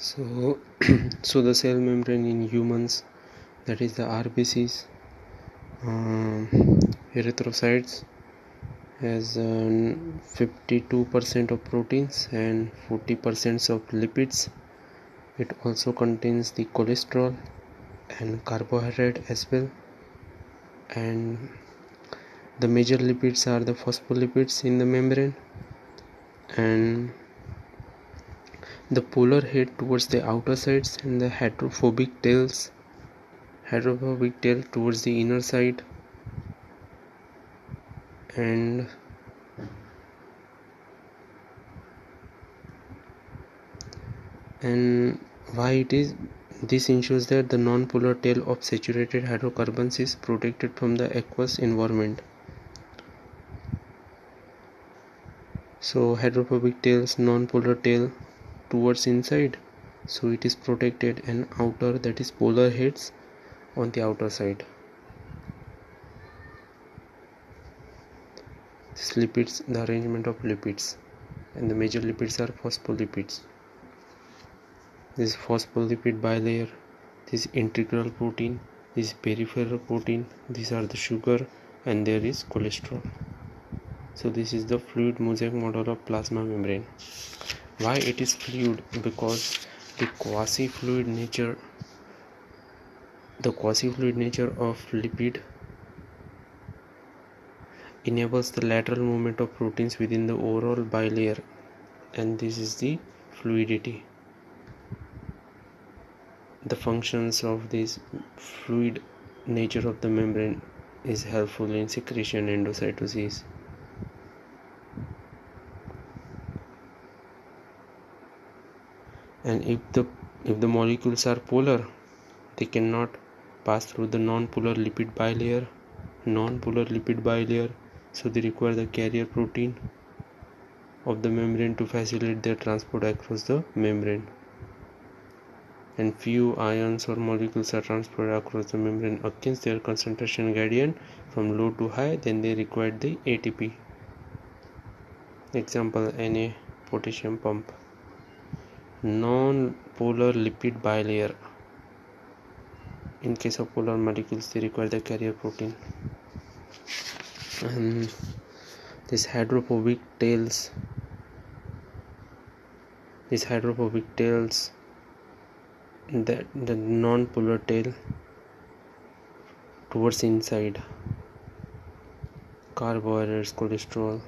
So, so the cell membrane in humans, that is the RBCs, erythrocytes, has 52% of proteins and 40% of lipids. It also contains the cholesterol and carbohydrate as well. And the major lipids are the phospholipids in the membrane, and the polar head towards the outer sides, and the hydrophobic tail towards the inner side. And why it is this ensures that the non-polar tail of saturated hydrocarbons is protected from the aqueous environment. So hydrophobic tails, non-polar tail towards inside, so it is protected, and outer, that is polar heads on the outer side. This lipids, the arrangement of lipids, and the major lipids are phospholipids. This phospholipid bilayer, this integral protein, this peripheral protein, these are the sugar, and there is cholesterol. So this is the fluid mosaic model of plasma membrane. Why it is fluid? Because the quasi-fluid nature of lipid enables the lateral movement of proteins within the overall bilayer, and this is the fluidity. The functions of this fluid nature of the membrane is helpful in secretion endocytosis. And if the molecules are polar, they cannot pass through the non-polar lipid bilayer, so they require the carrier protein of the membrane to facilitate their transport across the membrane. And few ions or molecules are transported across the membrane against their concentration gradient from low to high, then they require the ATP. Example, Na, potassium pump. Non-polar lipid bilayer. In case of polar molecules, they require the carrier protein. And these hydrophobic tails, the non-polar tail towards inside, carbohydrates, cholesterol,